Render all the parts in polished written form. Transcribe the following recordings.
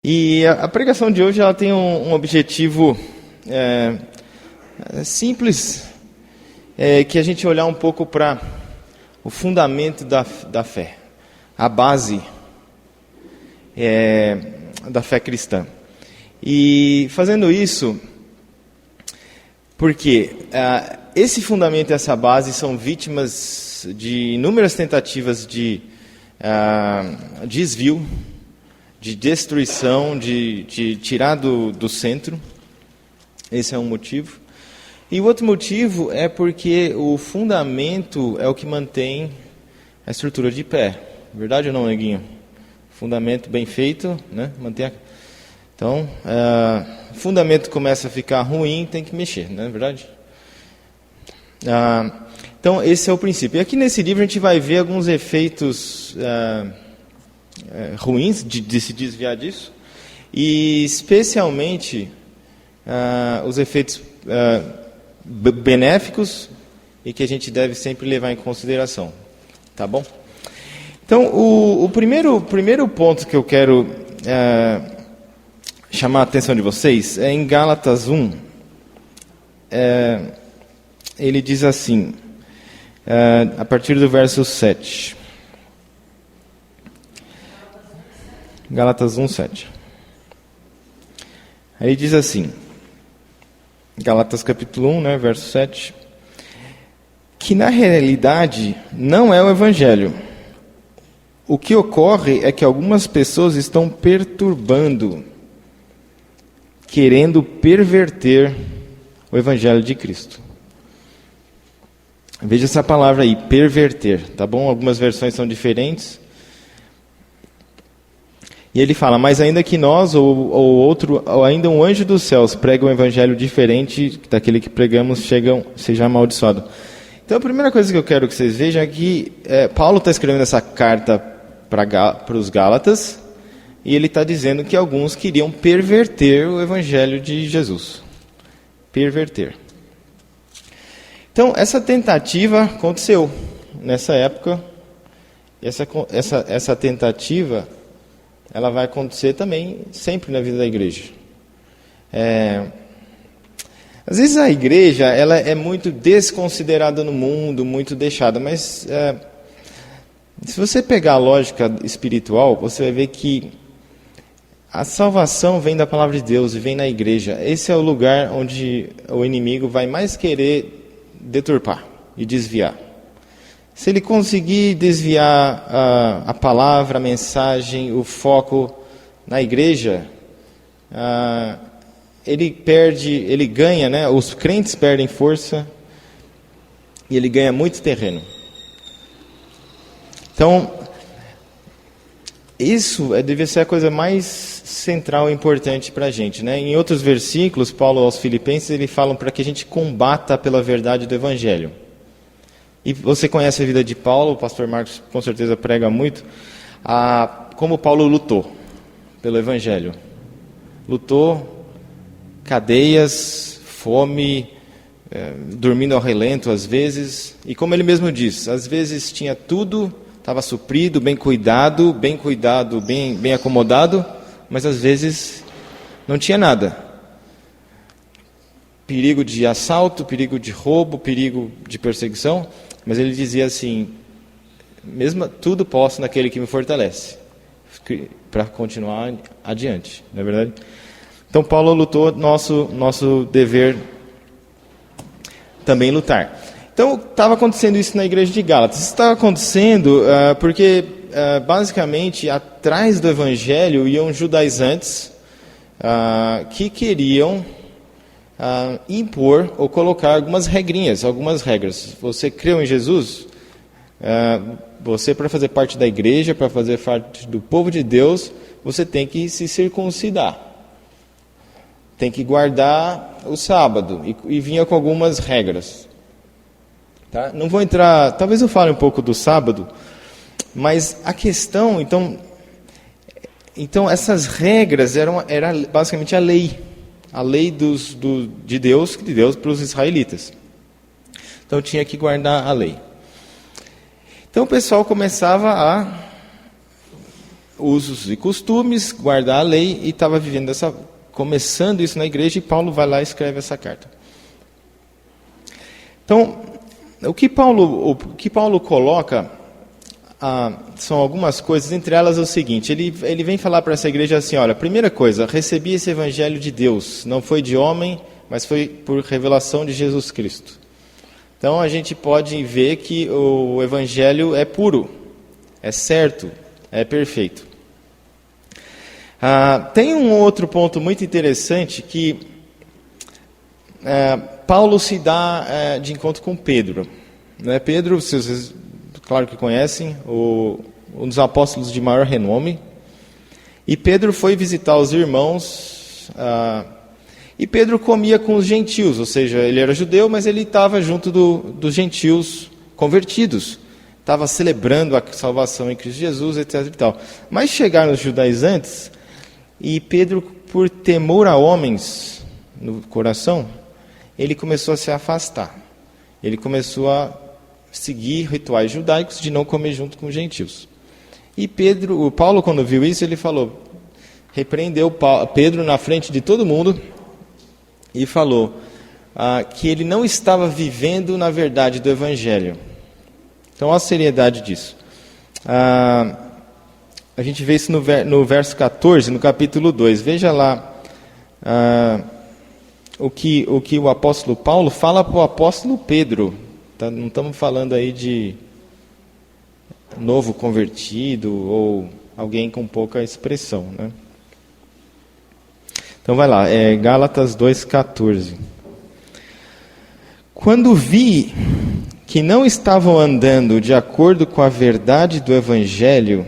E a pregação de hoje ela tem um objetivo simples, que a gente olhar um pouco para o fundamento da fé, a base da fé cristã. E fazendo isso, porque esse fundamento e essa base são vítimas de inúmeras tentativas de desvio, de destruição, de tirar do centro. Esse é um motivo. E o outro motivo é porque o fundamento é o que mantém a estrutura de pé. Verdade ou não, neguinho? Fundamento bem feito, né? Então, o fundamento começa a ficar ruim, tem que mexer, não é verdade? Então, esse é o princípio. E aqui nesse livro a gente vai ver alguns efeitos ruins de se desviar disso, e especialmente os efeitos benéficos e que a gente deve sempre levar em consideração, tá bom? Então, o primeiro ponto que eu quero chamar a atenção de vocês é em Gálatas 1. Ele diz assim, a partir do verso 7. Gálatas 1, 7. Aí diz assim, Gálatas capítulo 1, né, verso 7, que na realidade não é o Evangelho. O que ocorre é que algumas pessoas estão perturbando, querendo perverter o Evangelho de Cristo. Veja essa palavra aí, perverter, tá bom? Algumas versões são diferentes. E ele fala, mas ainda que nós ou ainda um anjo dos céus pregue um evangelho diferente daquele que pregamos, seja amaldiçoado. Então a primeira coisa que eu quero que vocês vejam é que Paulo está escrevendo essa carta para os Gálatas, e ele está dizendo que alguns queriam perverter o evangelho de Jesus. Perverter. Então essa tentativa aconteceu nessa época, essa tentativa ela vai acontecer também sempre na vida da igreja. Às vezes a igreja ela é muito desconsiderada no mundo, muito deixada, mas se você pegar a lógica espiritual, você vai ver que a salvação vem da palavra de Deus e vem na igreja. Esse é o lugar onde o inimigo vai mais querer deturpar e desviar. Se ele conseguir desviar a palavra, a mensagem, o foco na igreja, ele ganha, né? Os crentes perdem força e ele ganha muito terreno. Então, isso deve ser a coisa mais central e importante para a gente, né? Em outros versículos, Paulo aos Filipenses, ele fala para que a gente combata pela verdade do Evangelho. E você conhece a vida de Paulo, o pastor Marcos com certeza prega muito, como Paulo lutou pelo Evangelho. Lutou, cadeias, fome, dormindo ao relento às vezes. E como ele mesmo diz, às vezes tinha tudo, estava suprido, bem cuidado, bem acomodado, mas às vezes não tinha nada. Perigo de assalto, perigo de roubo, perigo de perseguição. Mas ele dizia assim, mesmo tudo posso naquele que me fortalece, para continuar adiante, não é verdade? Então Paulo lutou, nosso dever também lutar. Então estava acontecendo isso na igreja de Gálatas. Isso estava acontecendo porque basicamente atrás do evangelho iam judaizantes que queriam impor ou colocar algumas regrinhas, algumas regras. Você creu em Jesus? Você, para fazer parte da igreja, para fazer parte do povo de Deus, você tem que se circuncidar. Tem que guardar o sábado. E vinha com algumas regras. Tá? Não vou entrar... Talvez eu fale um pouco do sábado, mas a questão... Então essas regras era basicamente a lei. A lei de Deus para os israelitas. Então tinha que guardar a lei. Então o pessoal começava a usos e costumes, guardar a lei, e estava vivendo começando isso na igreja, e Paulo vai lá e escreve essa carta. Então, o que Paulo coloca são algumas coisas, entre elas é o seguinte: ele vem falar para essa igreja assim: olha, primeira coisa, recebi esse evangelho de Deus, não foi de homem, mas foi por revelação de Jesus Cristo. Então a gente pode ver que o evangelho é puro, é certo, é perfeito. Tem um outro ponto muito interessante que Paulo se dá de encontro com Pedro. Pedro, vocês claro que conhecem, um dos apóstolos de maior renome. E Pedro foi visitar os irmãos, e Pedro comia com os gentios, ou seja, ele era judeu, mas ele estava junto dos gentios convertidos. Estava celebrando a salvação em Cristo Jesus, etc. e tal. Mas chegaram os judaizantes, e Pedro, por temor a homens no coração, ele começou a se afastar. Ele começou a seguir rituais judaicos de não comer junto com os gentios. E Paulo, quando viu isso, ele repreendeu Pedro na frente de todo mundo e falou que ele não estava vivendo na verdade do Evangelho. Então, olha a seriedade disso. A gente vê isso no verso 14, no capítulo 2. Veja lá o que o apóstolo Paulo fala para o apóstolo Pedro. Não estamos falando aí de novo convertido ou alguém com pouca expressão, né? Então vai lá, Gálatas 2,14. Quando vi que não estavam andando de acordo com a verdade do Evangelho,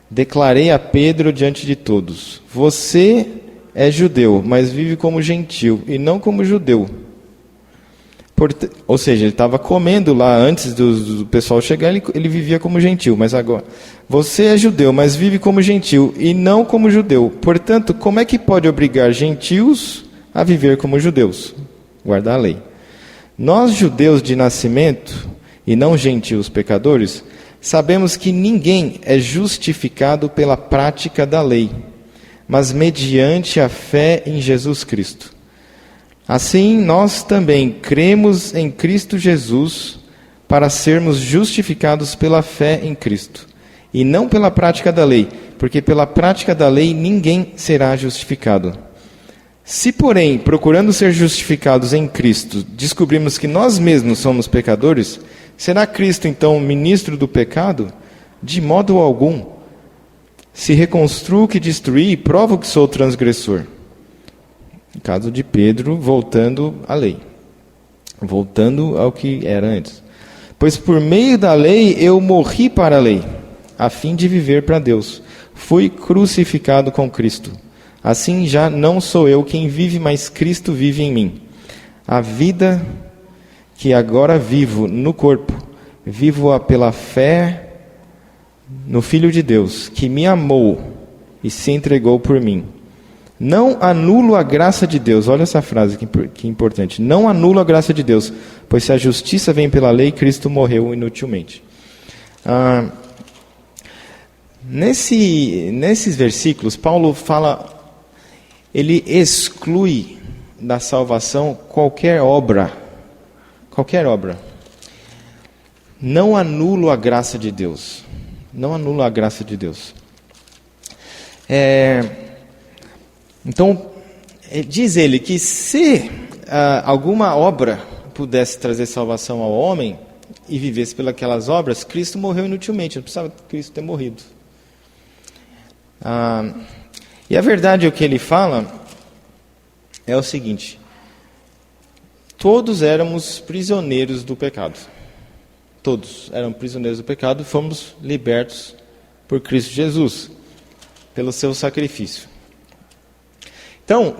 declarei a Pedro diante de todos: você é judeu, mas vive como gentil e não como judeu. Ou seja, ele estava comendo lá antes do pessoal chegar, ele vivia como gentil, mas agora, você é judeu, mas vive como gentil e não como judeu. Portanto, como é que pode obrigar gentios a viver como judeus? Guardar a lei. Nós, judeus de nascimento, e não gentios pecadores, sabemos que ninguém é justificado pela prática da lei, mas mediante a fé em Jesus Cristo. Assim, nós também cremos em Cristo Jesus para sermos justificados pela fé em Cristo, e não pela prática da lei, porque pela prática da lei ninguém será justificado. Se, porém, procurando ser justificados em Cristo, descobrimos que nós mesmos somos pecadores, será Cristo, então, ministro do pecado? De modo algum. Se reconstruo o que destruí, provo que sou transgressor. No caso de Pedro, voltando à lei. Voltando ao que era antes. Pois por meio da lei eu morri para a lei, a fim de viver para Deus. Fui crucificado com Cristo. Assim já não sou eu quem vive, mas Cristo vive em mim. A vida que agora vivo no corpo, vivo-a pela fé no Filho de Deus, que me amou e se entregou por mim. Não anulo a graça de Deus. Olha essa frase que importante. Não anulo a graça de Deus, pois se a justiça vem pela lei, Cristo morreu inutilmente. Nesses versículos, Paulo ele exclui da salvação qualquer obra. Qualquer obra. Não anulo a graça de Deus. Não anulo a graça de Deus. Então, diz ele que se alguma obra pudesse trazer salvação ao homem e vivesse pelas obras, Cristo morreu inutilmente, não precisava Cristo ter morrido. E a verdade, o que ele fala é o seguinte: todos éramos prisioneiros do pecado. Todos eram prisioneiros do pecado, fomos libertos por Cristo Jesus, pelo seu sacrifício. Então,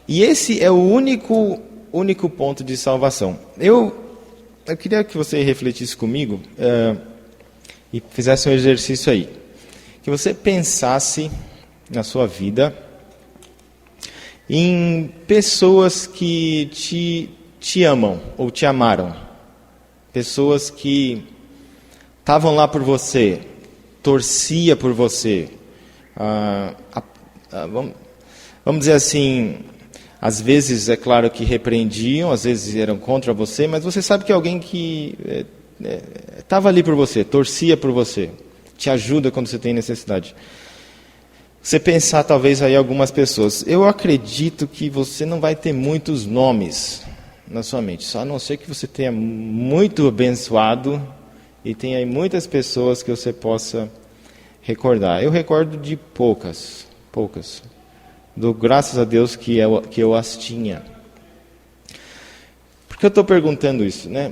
e esse é o único ponto de salvação. Eu queria que você refletisse comigo e fizesse um exercício aí. Que você pensasse na sua vida em pessoas que te amam ou te amaram. Pessoas que estavam lá por você torcia por você. Vamos dizer assim, às vezes é claro que repreendiam, às vezes eram contra você, mas você sabe que alguém que estava ali por você, torcia por você, te ajuda quando você tem necessidade. Você pensar talvez aí algumas pessoas. Eu acredito que você não vai ter muitos nomes na sua mente, só a não ser que você tenha muito abençoado e tenha aí muitas pessoas que você possa recordar. Eu recordo de poucas. Dou graças a Deus que eu as tinha. Por que eu estou perguntando isso, né?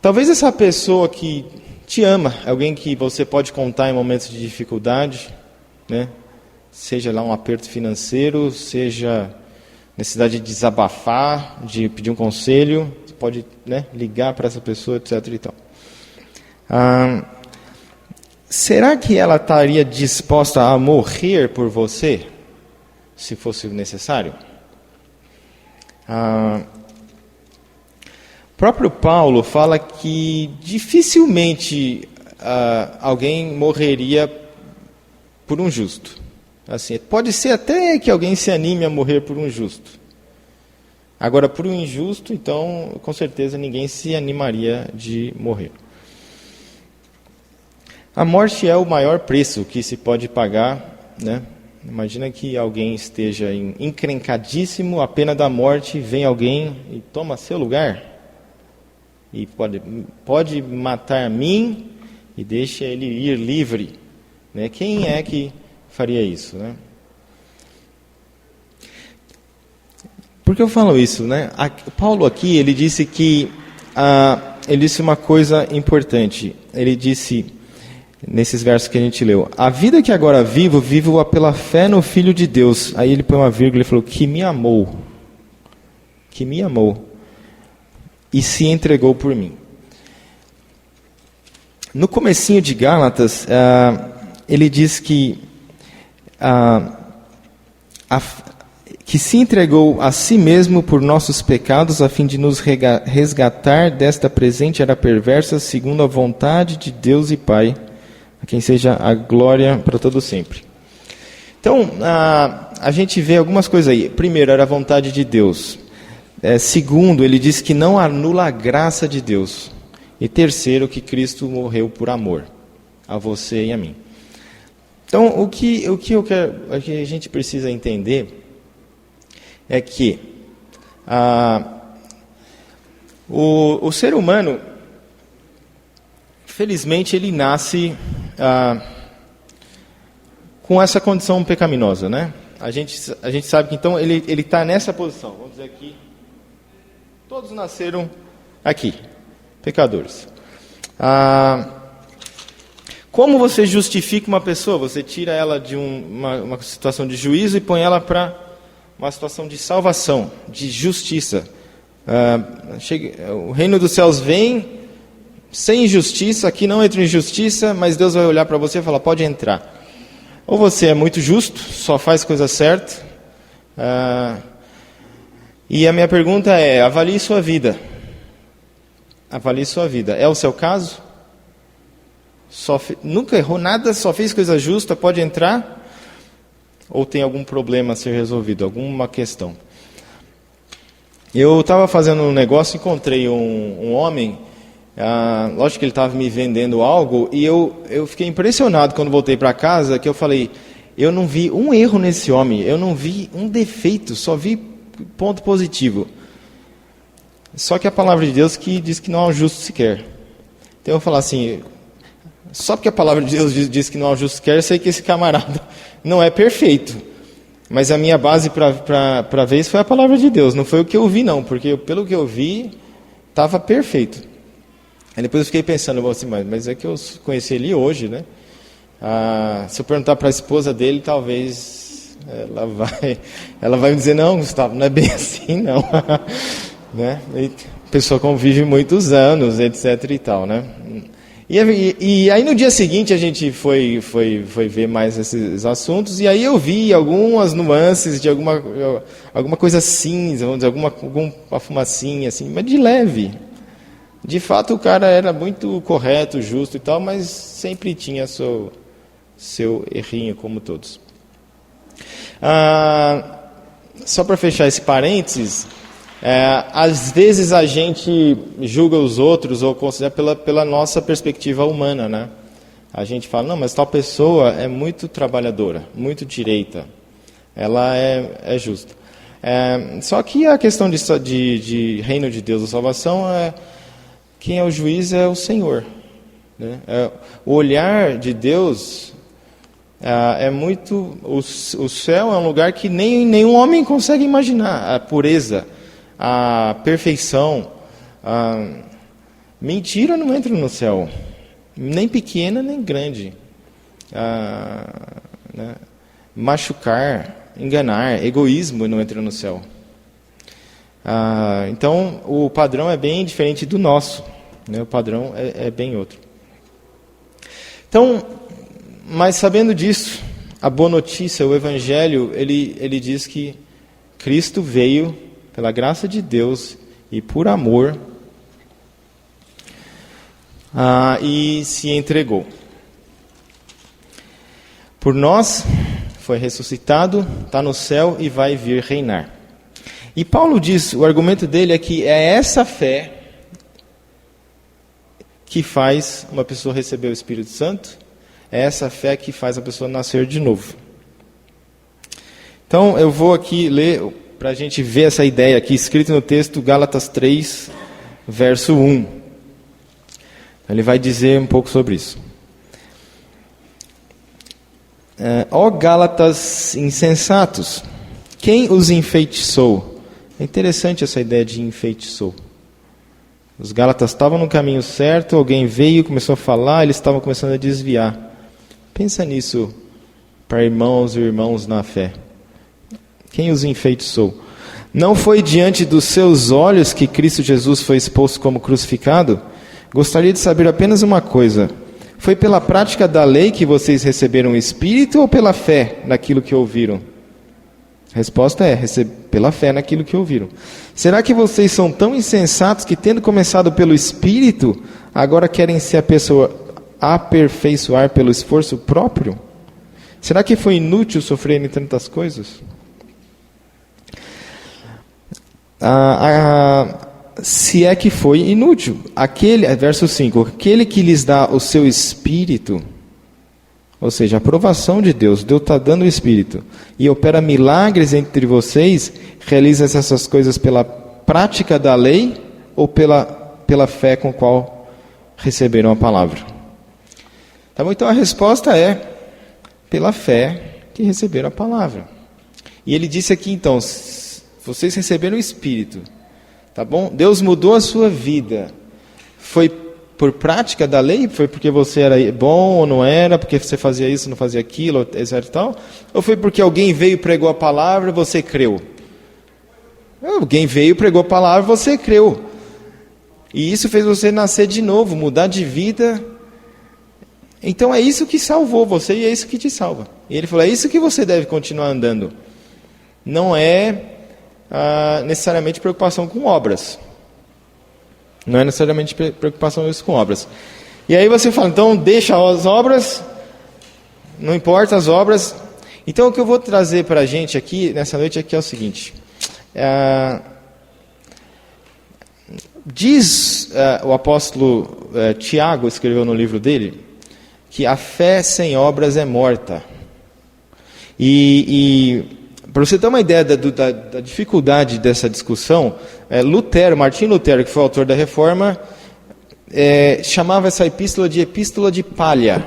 Talvez essa pessoa que te ama, alguém que você pode contar em momentos de dificuldade, né? Seja lá um aperto financeiro, seja necessidade de desabafar, de pedir um conselho, você pode, né, ligar para essa pessoa, etc. e tal. Será que ela estaria disposta a morrer por você, se fosse necessário? O próprio Paulo fala que dificilmente alguém morreria por um justo. Assim, pode ser até que alguém se anime a morrer por um justo. Agora, por um injusto, então, com certeza ninguém se animaria de morrer. A morte é o maior preço que se pode pagar, né? Imagina que alguém esteja encrencadíssimo, a pena da morte, vem alguém e toma seu lugar. E pode matar a mim e deixa ele ir livre. Né? Quem é que faria isso? Né? Por que eu falo isso? Né? Paulo aqui, ele disse que ele disse uma coisa importante. Ele disse, nesses versos que a gente leu, a vida que agora vivo-a pela fé no Filho de Deus. Aí ele põe uma vírgula e falou, que me amou. E se entregou por mim. No comecinho de Gálatas, ele diz que se entregou a si mesmo por nossos pecados, a fim de nos resgatar desta presente era perversa, segundo a vontade de Deus e Pai, a quem seja a glória para todo sempre. Então, a gente vê algumas coisas aí. Primeiro, era a vontade de Deus. Segundo, ele diz que não anula a graça de Deus. E terceiro, que Cristo morreu por amor a você e a mim. Então, o que a gente precisa entender é que o ser humano, felizmente, ele nasce com essa condição pecaminosa, né? A gente sabe que então ele está nessa posição. Vamos dizer aqui, todos nasceram aqui, pecadores. Como você justifica uma pessoa? Você tira ela de uma situação de juízo e põe ela para uma situação de salvação, de justiça. O reino dos céus vem sem injustiça, aqui não entra injustiça, mas Deus vai olhar para você e falar, pode entrar. Ou você é muito justo, só faz coisa certa. E a minha pergunta é, avalie sua vida. Avalie sua vida. É o seu caso? Nunca errou nada, só fez coisa justa, pode entrar? Ou tem algum problema a ser resolvido, alguma questão? Eu estava fazendo um negócio, encontrei um homem, lógico que ele estava me vendendo algo, e eu fiquei impressionado quando voltei para casa, que eu falei, eu não vi um erro nesse homem, eu não vi um defeito, só vi ponto positivo. Só que a palavra de Deus que diz que não há um justo sequer. Então eu falo assim, só porque a palavra de Deus diz que não há um justo sequer, eu sei que esse camarada não é perfeito. Mas a minha base para ver isso foi a palavra de Deus, não foi o que eu vi não, porque pelo que eu vi, estava perfeito. Aí depois eu fiquei pensando, assim, mas é que eu conheci ele hoje, né? Se eu perguntar para a esposa dele, talvez ela vai me dizer, não, Gustavo, não é bem assim não. Né? A pessoa convive muitos anos, etc. e tal, né? E aí no dia seguinte a gente foi ver mais esses assuntos, e aí eu vi algumas nuances de alguma coisa cinza, vamos dizer, alguma fumacinha assim, mas de leve. De fato, o cara era muito correto, justo e tal, mas sempre tinha seu errinho, como todos. Só para fechar esse parênteses, às vezes a gente julga os outros ou considera pela nossa perspectiva humana, né? A gente fala, não, mas tal pessoa é muito trabalhadora, muito direita, ela é justa. Só que a questão de reino de Deus, da salvação, quem é o juiz é o Senhor, né? O olhar de Deus é muito... O céu é um lugar que nenhum homem consegue imaginar. A pureza, a perfeição. Mentira não entra no céu, nem pequena nem grande. Né? Machucar, enganar, egoísmo não entra no céu. Então, o padrão é bem diferente do nosso, né? O padrão é bem outro. Então, mas sabendo disso, a boa notícia, o Evangelho, ele diz que Cristo veio pela graça de Deus e por amor e se entregou. Por nós, foi ressuscitado, está no céu e vai vir reinar. E Paulo diz, o argumento dele é que é essa fé que faz uma pessoa receber o Espírito Santo, é essa fé que faz a pessoa nascer de novo. Então, eu vou aqui ler, para a gente ver essa ideia aqui, escrita no texto, Gálatas 3, verso 1. Ele vai dizer um pouco sobre isso. Ó Gálatas insensatos, quem os enfeitiçou? É interessante essa ideia de enfeitiçou. Os Gálatas estavam no caminho certo, alguém veio e começou a falar, eles estavam começando a desviar. Pensa nisso para irmãos e irmãos na fé. Quem os enfeitiçou? Não foi diante dos seus olhos que Cristo Jesus foi exposto como crucificado? Gostaria de saber apenas uma coisa. Foi pela prática da lei que vocês receberam o Espírito ou pela fé naquilo que ouviram? A resposta é, pela fé naquilo que ouviram. Será que vocês são tão insensatos que, tendo começado pelo Espírito, agora querem se aperfeiçoar pelo esforço próprio? Será que foi inútil sofrerem tantas coisas? Se é que foi inútil. Verso 5. Aquele que lhes dá o seu Espírito, ou seja, a aprovação de Deus, Deus está dando o Espírito, e opera milagres entre vocês, realiza essas coisas pela prática da lei ou pela fé com qual receberam a palavra? Tá bom? Então a resposta é pela fé que receberam a palavra. E ele disse aqui então, vocês receberam o Espírito, tá bom? Deus mudou a sua vida. Foi por prática da lei? Foi porque você era bom ou não era? Porque você fazia isso, não fazia aquilo, etc e tal? Ou foi porque alguém veio e pregou a palavra e você creu? Alguém veio e pregou a palavra e você creu. E isso fez você nascer de novo, mudar de vida. Então é isso que salvou você e é isso que te salva. E ele falou, é isso que você deve continuar andando. Não é necessariamente preocupação com obras. Não é necessariamente preocupação com obras. E aí você fala, então deixa as obras, não importa as obras. Então o que eu vou trazer para a gente aqui, nessa noite, aqui é o seguinte. Diz o apóstolo Tiago, escreveu no livro dele, que a fé sem obras é morta. E para você ter uma ideia da dificuldade dessa discussão, Martim Lutero, que foi o autor da Reforma, chamava essa epístola de palha,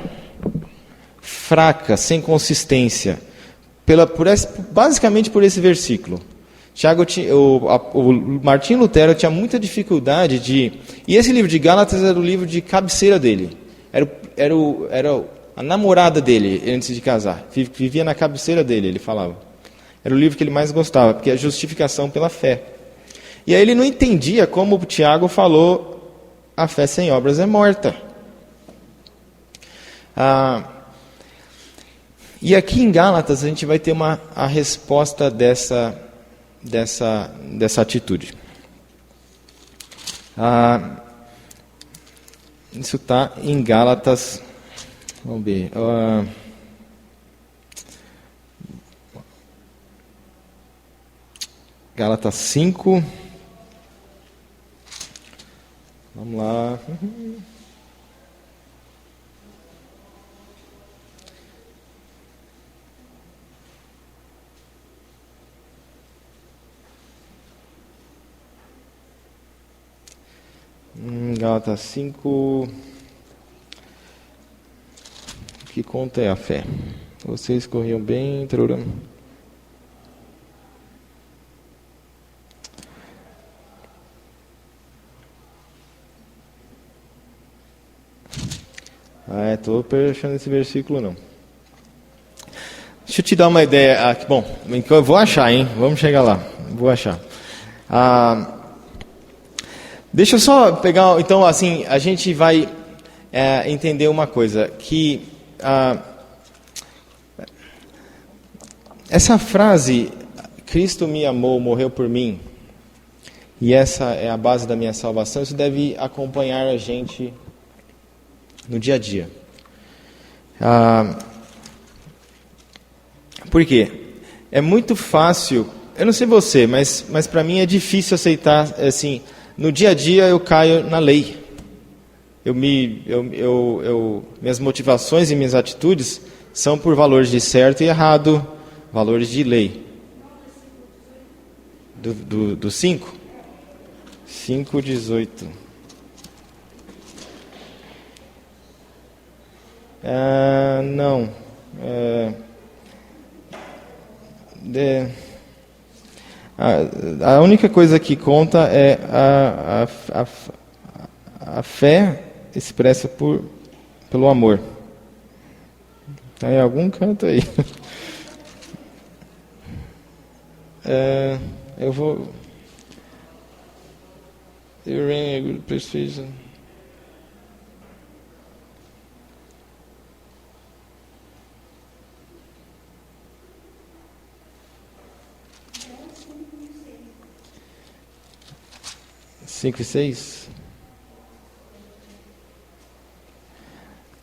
fraca, sem consistência, basicamente por esse versículo. O Martim Lutero tinha muita dificuldade e esse livro de Gálatas era o livro de cabeceira dele, era a namorada dele antes de casar, vivia na cabeceira dele, ele falava. Era o livro que ele mais gostava, porque é a justificação pela fé. E aí ele não entendia como o Tiago falou, a fé sem obras é morta. E aqui em Gálatas a gente vai ter a resposta dessa atitude. Isso está em Gálatas. Vamos ver. Gálatas 5. Vamos lá. Gálatas 5. O que conta é a fé. Vocês corriam bem. Estou achando esse versículo não. Deixa eu te dar uma ideia. Bom, eu vou achar, hein? Vamos chegar lá. Vou achar. Deixa eu só pegar. Então, assim, a gente vai entender uma coisa. Que essa frase, Cristo me amou, morreu por mim, e essa é a base da minha salvação, isso deve acompanhar a gente no dia a dia. Por quê? É muito fácil, eu não sei você, mas para mim é difícil aceitar, assim, no dia a dia eu caio na lei. Minhas motivações e minhas atitudes são por valores de certo e errado, valores de lei. Do 5? 5:18. Não. A única coisa que conta é a fé expressa pelo amor. Está em algum canto aí. Eu vou... You reign a good persuasion. Cinco e 6.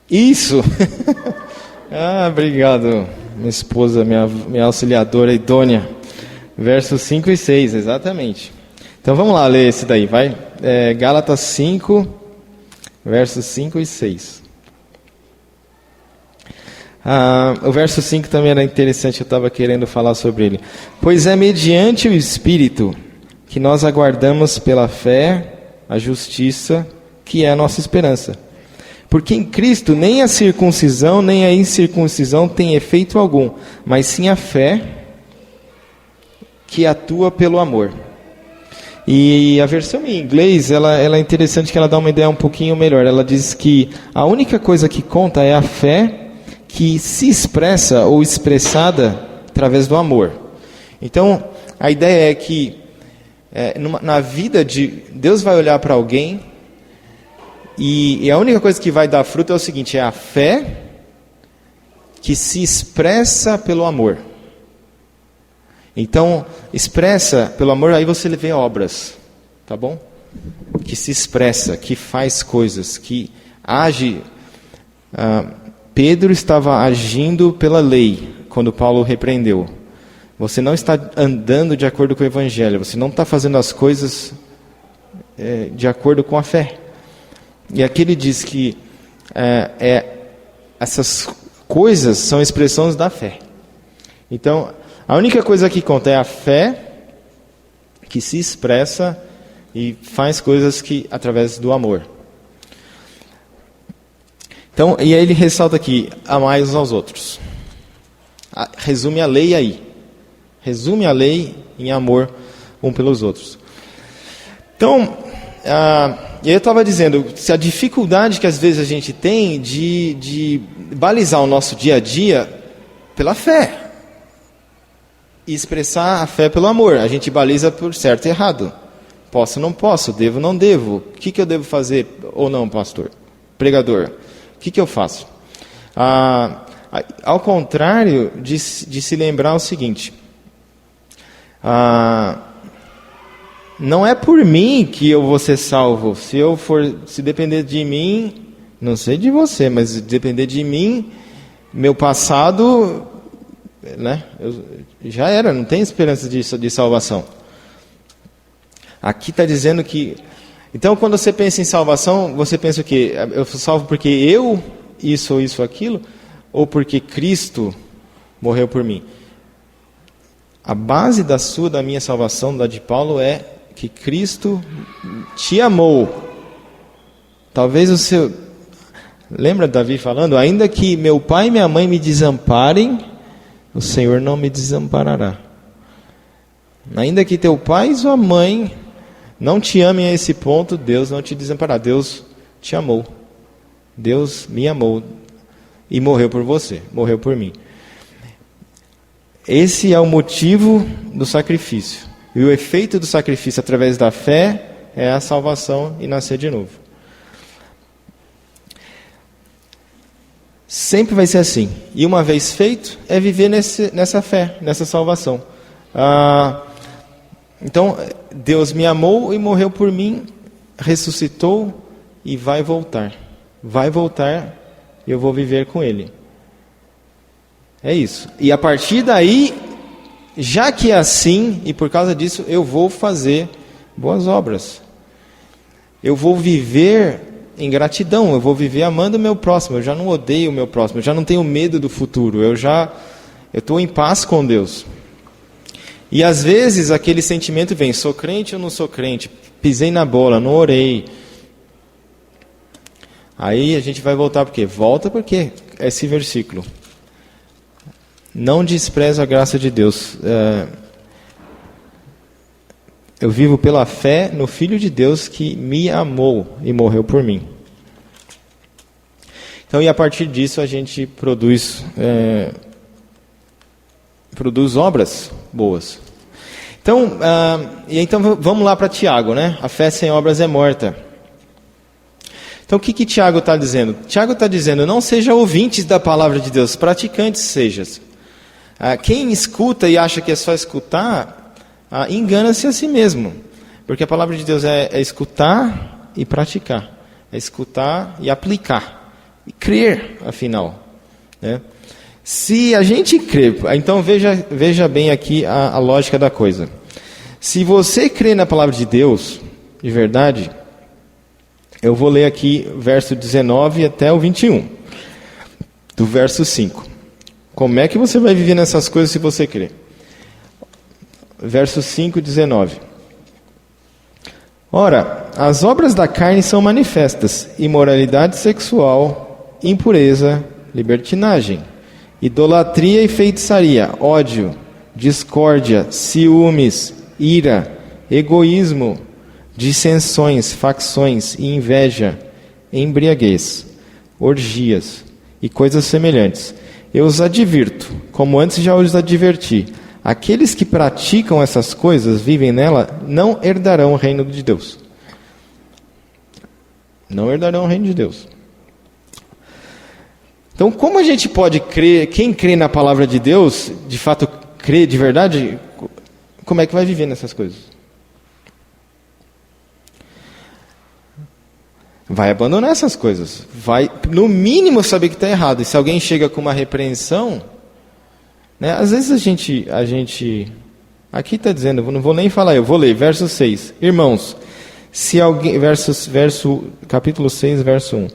Isso! Obrigado, minha esposa, minha auxiliadora idônea. Versos 5 e 6, exatamente. Então vamos lá ler esse daí, vai. Gálatas 5, versos 5 e 6. O verso 5 também era interessante, eu estava querendo falar sobre ele. Pois é mediante o Espírito que nós aguardamos pela fé a justiça, que é a nossa esperança. Porque em Cristo nem a circuncisão nem a incircuncisão tem efeito algum, mas sim a fé que atua pelo amor. E a versão em inglês, ela é interessante que ela dá uma ideia um pouquinho melhor. Ela diz que a única coisa que conta é a fé que se expressa ou expressada através do amor. Então, a ideia é que na vida de Deus vai olhar para alguém e a única coisa que vai dar fruto é o seguinte, é a fé que se expressa pelo amor. Então, expressa pelo amor, aí você vê obras, tá bom? Que se expressa, que faz coisas, que age. Pedro estava agindo pela lei quando Paulo repreendeu. Você não está andando de acordo com o Evangelho, você não está fazendo as coisas de acordo com a fé. E aqui ele diz que essas coisas são expressões da fé. Então, a única coisa que conta é a fé que se expressa e faz coisas através do amor. Então, e aí ele ressalta aqui, amai uns aos outros. Resume a lei aí. Resume a lei em amor um pelos outros. Então, eu estava dizendo, se a dificuldade que às vezes a gente tem de balizar o nosso dia a dia pela fé. E expressar a fé pelo amor. A gente baliza por certo e errado. Posso, não posso, devo, não devo. O que eu devo fazer ou não, pastor? Pregador. O que eu faço? Ao contrário de se lembrar o seguinte. Não é por mim que eu vou ser salvo. Se depender de mim, Não sei de você, mas depender de mim, meu passado, né, já era, não tem esperança de salvação. Aqui está dizendo que... Então, quando você pensa em salvação, você pensa o quê? Eu sou salvo porque eu, isso, aquilo, ou porque Cristo morreu por mim? A base da minha salvação, da de Paulo, é que Cristo te amou. Talvez o seu... Lembra Davi falando? Ainda que meu pai e minha mãe me desamparem, o Senhor não me desamparará. Ainda que teu pai e sua mãe não te amem a esse ponto, Deus não te desamparará. Deus te amou. Deus me amou e morreu por você, morreu por mim. Esse é o motivo do sacrifício. E o efeito do sacrifício através da fé é a salvação e nascer de novo. Sempre vai ser assim. E uma vez feito, é viver nessa fé, nessa salvação. Então, Deus me amou e morreu por mim, ressuscitou e vai voltar. Vai voltar e eu vou viver com Ele. É isso. E a partir daí, já que é assim, e por causa disso, eu vou fazer boas obras. Eu vou viver em gratidão, eu vou viver amando o meu próximo, eu já não odeio o meu próximo, eu já não tenho medo do futuro, eu estou em paz com Deus. E às vezes aquele sentimento vem, sou crente ou não sou crente? Pisei na bola, não orei. Aí a gente vai voltar por quê? Volta porque esse versículo. Não desprezo a graça de Deus. Eu vivo pela fé no Filho de Deus que me amou e morreu por mim. Então, e a partir disso a gente produz obras boas. Então, então vamos lá para Tiago, né? A fé sem obras é morta. Então o que Tiago está dizendo? Tiago está dizendo, não seja ouvintes da palavra de Deus, praticantes sejas. Quem escuta e acha que é só escutar... engana-se a si mesmo, porque a palavra de Deus é escutar e praticar, é escutar e aplicar, e crer, afinal, né? Se a gente crê, então veja bem aqui a lógica da coisa. Se você crê na palavra de Deus, de verdade, eu vou ler aqui verso 19 até o 21, do verso 5. Como é que você vai viver nessas coisas se você crê? Verso 5, 19. Ora, as obras da carne são manifestas: imoralidade sexual, impureza, libertinagem, idolatria e feitiçaria, ódio, discórdia, ciúmes, ira, egoísmo, dissensões, facções e inveja, embriaguez, orgias e coisas semelhantes. Eu os advirto, como antes já os adverti. Aqueles que praticam essas coisas, vivem nela, não herdarão o reino de Deus. Não herdarão o reino de Deus. Então, como a gente pode crer, quem crê na palavra de Deus, de fato crê de verdade, como é que vai viver nessas coisas? Vai abandonar essas coisas. Vai, no mínimo, saber que está errado. E se alguém chega com uma repreensão... Às vezes a gente aqui está dizendo, eu não vou nem falar, eu vou ler, verso 6. Irmãos, se alguém, capítulo 6, verso 1.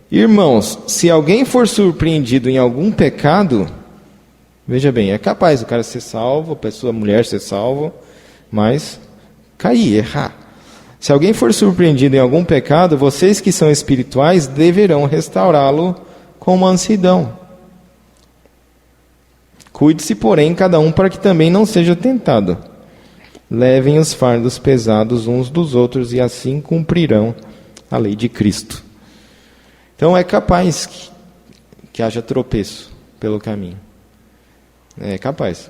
Irmãos, se alguém for surpreendido em algum pecado, veja bem, é capaz o cara ser salvo, a mulher ser salvo, mas cair, errar. Se alguém for surpreendido em algum pecado, vocês que são espirituais deverão restaurá-lo com mansidão. Cuide-se, porém, cada um para que também não seja tentado. Levem os fardos pesados uns dos outros e assim cumprirão a lei de Cristo. Então é capaz que haja tropeço pelo caminho. É capaz.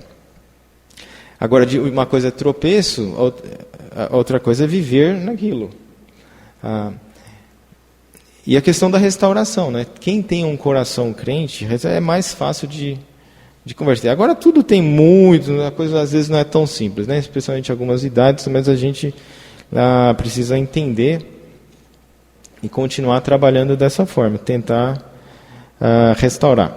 Agora, uma coisa é tropeço, outra coisa é viver naquilo. E a questão da restauração, né? Quem tem um coração crente, é mais fácil de converter. Agora tudo tem muito, a coisa às vezes não é tão simples, né? Especialmente em algumas idades, mas a gente precisa entender e continuar trabalhando dessa forma, tentar restaurar.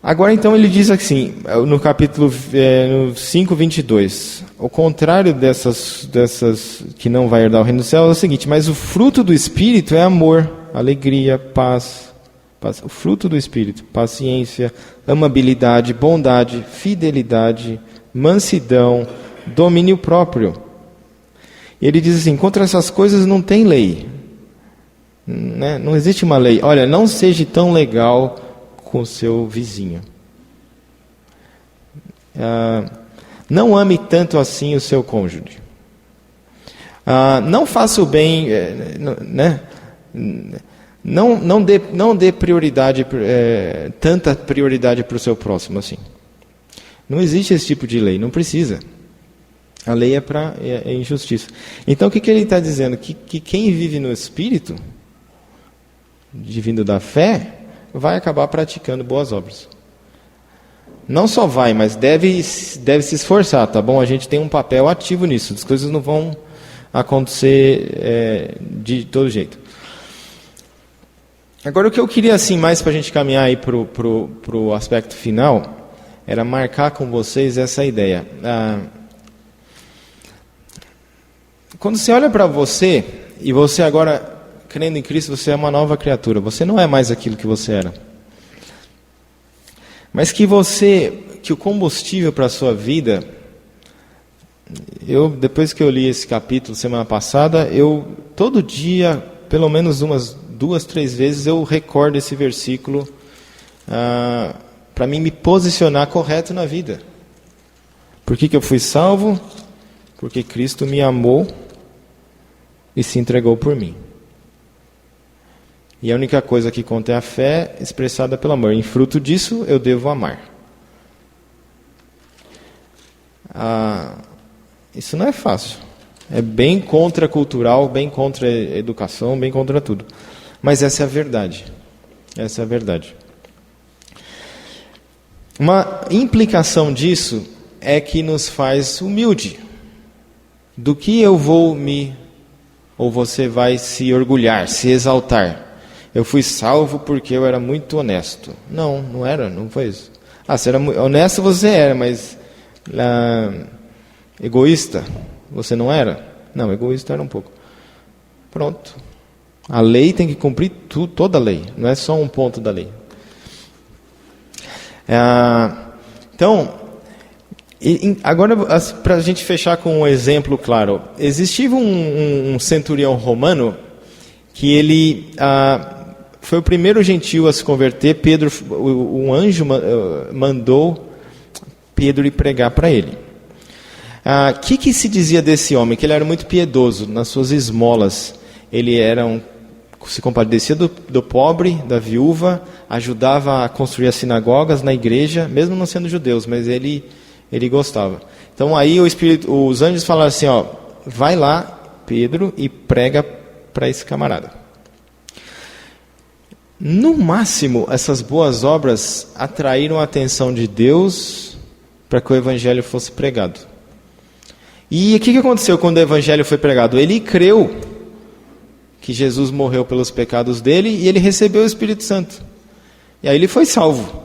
Agora então ele diz assim, no capítulo no 5:22, o contrário dessas que não vai herdar o reino do céu é o seguinte: mas o fruto do Espírito é amor, alegria, paz. O fruto do Espírito, paciência, amabilidade, bondade, fidelidade, mansidão, domínio próprio. E ele diz assim, contra essas coisas não tem lei. Né? Não existe uma lei. Olha, não seja tão legal com o seu vizinho. Não ame tanto assim o seu cônjuge. Não faça o bem, né? Não dê prioridade, tanta prioridade para o seu próximo assim. Não existe esse tipo de lei, não precisa. A lei é injustiça. Então o que ele está dizendo? Que quem vive no Espírito, vindo da fé, vai acabar praticando boas obras. Não só vai, mas deve se esforçar, tá bom? A gente tem um papel ativo nisso. As coisas não vão acontecer de todo jeito. Agora o que eu queria assim mais para a gente caminhar aí pro aspecto final era marcar com vocês essa ideia. Quando você olha para você e você agora crendo em Cristo, você é uma nova criatura. Você não é mais aquilo que você era. Mas que o combustível para a sua vida, depois que eu li esse capítulo semana passada, todo dia, pelo menos umas 2, 3 vezes, eu recordo esse versículo para mim me posicionar correto na vida. Por que eu fui salvo? Porque Cristo me amou e se entregou por mim. E a única coisa que conta é a fé expressada pelo amor. Em fruto disso, eu devo amar. Isso não é fácil. É bem contracultural, bem contra a educação, bem contra tudo. Mas essa é a verdade. Essa é a verdade. Uma implicação disso é que nos faz humilde. Do que eu vou ou você vai se orgulhar, se exaltar? Eu fui salvo porque eu era muito honesto. Não era, não foi isso. Se era honesto você era, mas egoísta você não era? Não, egoísta era um pouco. Pronto. A lei tem que cumprir toda a lei, não é só um ponto da lei. Então, agora para a gente fechar com um exemplo claro, existia um centurião romano que ele foi o primeiro gentio a se converter. Pedro, um anjo mandou Pedro ir pregar para ele. O que se dizia desse homem? Que ele era muito piedoso nas suas esmolas. Ele se compadecia do pobre, da viúva, ajudava a construir as sinagogas na igreja, mesmo não sendo judeus, mas ele gostava. Então aí os anjos falaram assim, vai lá, Pedro, e prega para esse camarada. No máximo, essas boas obras atraíram a atenção de Deus para que o evangelho fosse pregado. E o que aconteceu quando o evangelho foi pregado? Ele creu que Jesus morreu pelos pecados dele e ele recebeu o Espírito Santo. E aí ele foi salvo.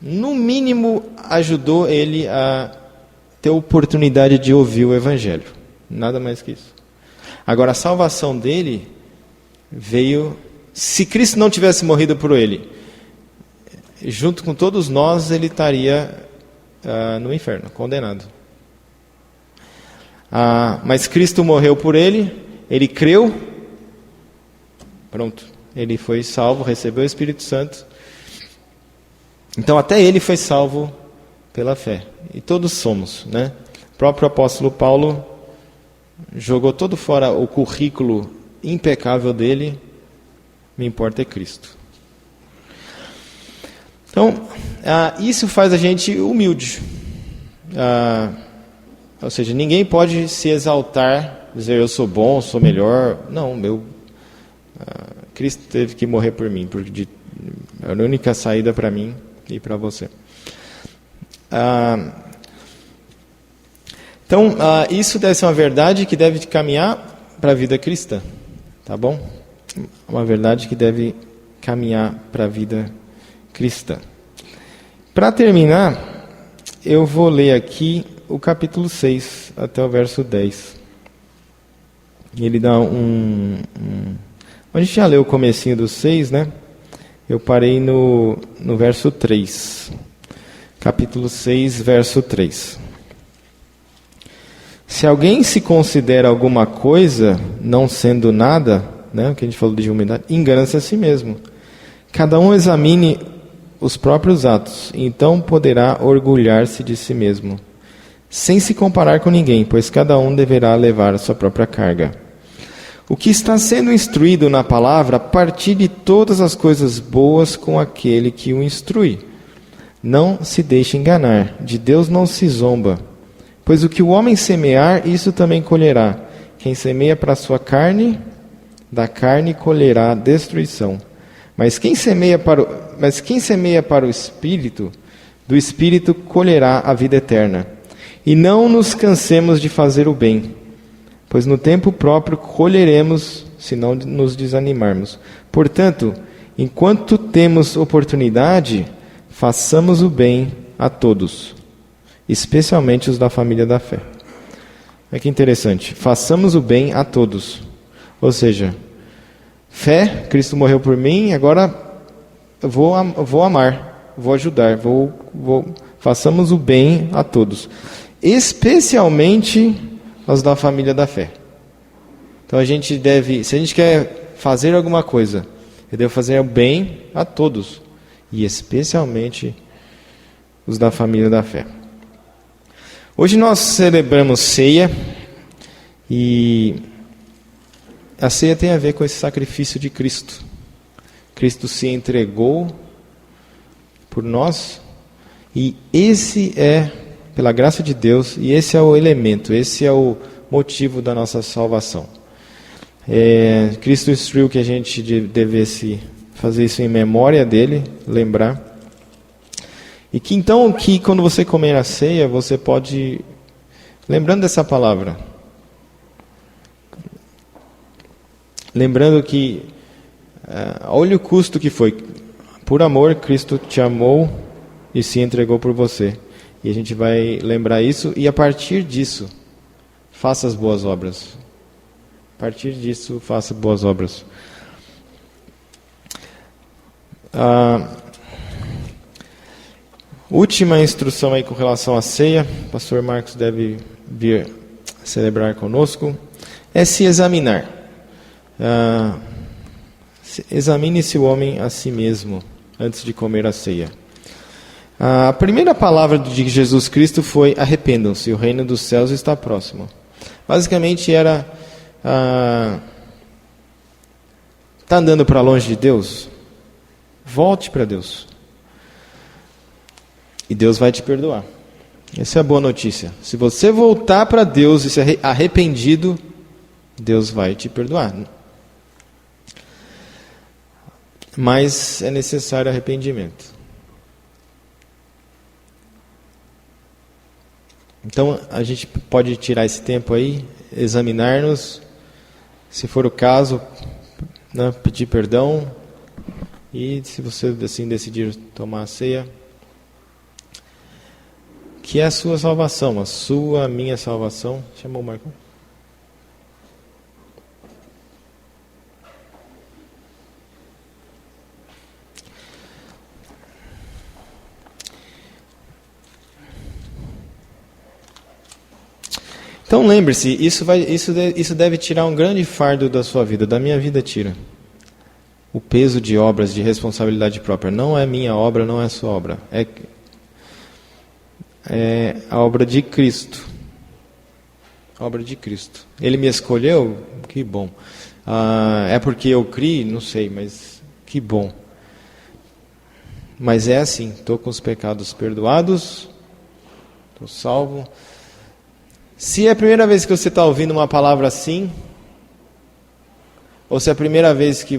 No mínimo, ajudou ele a ter oportunidade de ouvir o evangelho. Nada mais que isso. Agora, a salvação dele veio... Se Cristo não tivesse morrido por ele, junto com todos nós, ele estaria no inferno, condenado. Mas Cristo morreu por ele, ele creu, pronto, ele foi salvo, recebeu o Espírito Santo. Então até ele foi salvo pela fé. E todos somos, né? O próprio apóstolo Paulo jogou todo fora o currículo impecável dele. Me importa é Cristo. Então, isso faz a gente humilde. Ou seja, ninguém pode se exaltar, dizer eu sou bom, sou melhor. Não, Cristo teve que morrer por mim, porque é a única saída para mim e para você. Então, isso deve ser uma verdade que deve caminhar para a vida cristã, tá bom? Uma verdade que deve caminhar para a vida cristã. Para terminar, eu vou ler aqui o capítulo 6 até o verso 10. Ele dá a gente já leu o comecinho do 6, né? Eu parei no verso 3. Capítulo 6, verso 3. Se alguém se considera alguma coisa, não sendo nada, né, o que a gente falou de humildade, engana-se a si mesmo. Cada um examine os próprios atos, então poderá orgulhar-se de si mesmo, sem se comparar com ninguém, pois cada um deverá levar a sua própria carga. O que está sendo instruído na palavra, partilhe todas as coisas boas com aquele que o instrui. Não se deixe enganar, de Deus não se zomba. Pois o que o homem semear, isso também colherá. Quem semeia para a sua carne, da carne colherá destruição. Mas quem semeia para o Espírito, do Espírito colherá a vida eterna. E não nos cansemos de fazer o bem, pois no tempo próprio colheremos, se não nos desanimarmos. Portanto, enquanto temos oportunidade, façamos o bem a todos, especialmente os da família da fé. Olha que interessante. Façamos o bem a todos. Ou seja, fé, Cristo morreu por mim, agora eu vou amar, vou ajudar, façamos o bem a todos, especialmente aos da família da fé. Então a gente deve, se a gente quer fazer alguma coisa, eu devo fazer o bem a todos, e especialmente os da família da fé. Hoje nós celebramos ceia, e a ceia tem a ver com esse sacrifício de Cristo. Cristo se entregou por nós, e esse é, pela graça de Deus, e esse é o elemento, esse é o motivo da nossa salvação. Cristo instruiu que a gente devesse fazer isso em memória dele, lembrar. E que então, quando você comer a ceia, você pode, lembrando dessa palavra, lembrando que, olha o custo que foi. Por amor, Cristo te amou e se entregou por você. E a gente vai lembrar isso, e a partir disso, faça as boas obras. A partir disso, faça boas obras. Última instrução aí com relação à ceia, o pastor Marcos deve vir celebrar conosco, é se examinar. Examine-se o homem a si mesmo, antes de comer a ceia. A primeira palavra de Jesus Cristo foi: arrependam-se, o reino dos céus está próximo. Basicamente era, está andando para longe de Deus? Volte para Deus. E Deus vai te perdoar. Essa é a boa notícia. Se você voltar para Deus e ser arrependido, Deus vai te perdoar. Mas é necessário arrependimento. Então a gente pode tirar esse tempo aí, examinar-nos, se for o caso, né, pedir perdão, e se você assim decidir tomar a ceia, que é a sua salvação, a minha salvação. Chamou o Marco? Então lembre-se, isso deve tirar um grande fardo da sua vida, da minha vida tira. O peso de obras, de responsabilidade própria. Não é minha obra, não é sua obra. É a obra de Cristo. A obra de Cristo. Ele me escolheu? Que bom. É porque eu criei? Não sei, mas que bom. Mas é assim, estou com os pecados perdoados, estou salvo. Se é a primeira vez que você está ouvindo uma palavra assim, ou se é a primeira vez que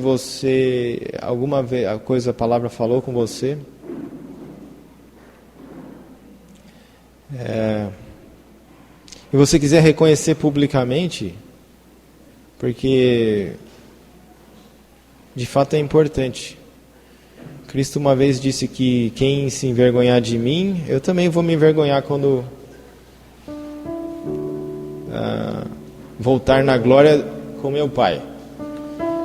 a palavra falou com você, e você quiser reconhecer publicamente, porque de fato é importante. Cristo uma vez disse que quem se envergonhar de mim, eu também vou me envergonhar quando voltar na glória com meu Pai.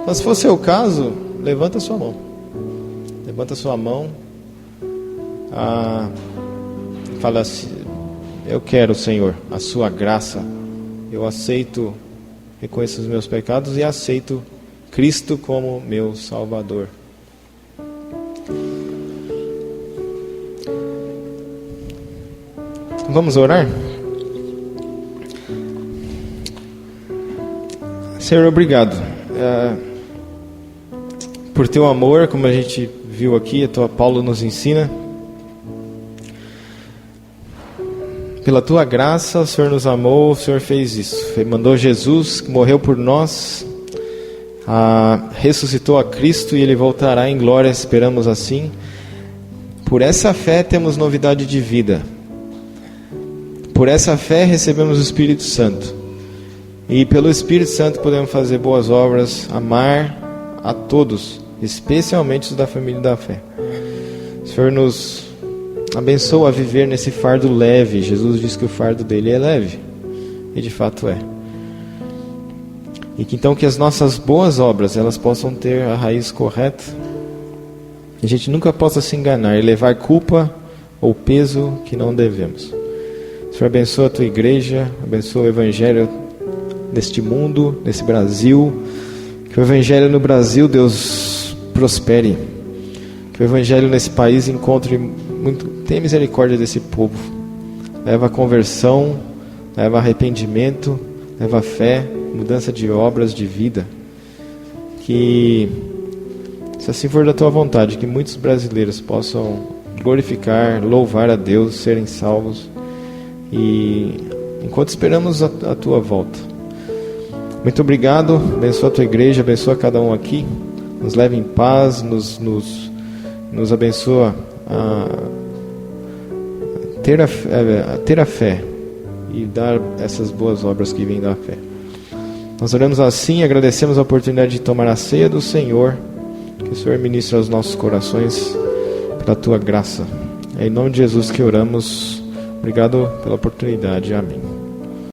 Então, se for seu caso, levanta sua mão. Levanta sua mão. Fala assim: eu quero, Senhor, a sua graça. Eu aceito, reconheço os meus pecados e aceito Cristo como meu Salvador. Vamos orar? Senhor, obrigado por teu amor, como a gente viu aqui, Paulo nos ensina. Pela tua graça, o Senhor nos amou, o Senhor fez isso. Mandou Jesus, que morreu por nós, ressuscitou a Cristo e Ele voltará em glória, esperamos assim. Por essa fé temos novidade de vida. Por essa fé recebemos o Espírito Santo. E pelo Espírito Santo podemos fazer boas obras, amar a todos, especialmente os da família da fé. O Senhor nos abençoa a viver nesse fardo leve. Jesus disse que o fardo dele é leve. E de fato é. E que então que as nossas boas obras elas possam ter a raiz correta. Que a gente nunca possa se enganar e levar culpa ou peso que não devemos. O Senhor abençoa a tua igreja, abençoa o Evangelho deste mundo, desse Brasil. Que o Evangelho no Brasil, Deus, prospere. Que o Evangelho nesse país tenha misericórdia desse povo. Leva a conversão, leva arrependimento, leva a fé, mudança de obras, de vida. Que, se assim for da tua vontade, que muitos brasileiros possam glorificar, louvar a Deus, serem salvos. E enquanto esperamos a tua volta. Muito obrigado, abençoa a tua igreja, abençoa cada um aqui, nos leve em paz, nos abençoa a ter a fé e dar essas boas obras que vêm da fé. Nós oramos assim, agradecemos a oportunidade de tomar a ceia do Senhor, que o Senhor ministre aos nossos corações pela tua graça. É em nome de Jesus que oramos. Obrigado pela oportunidade. Amém.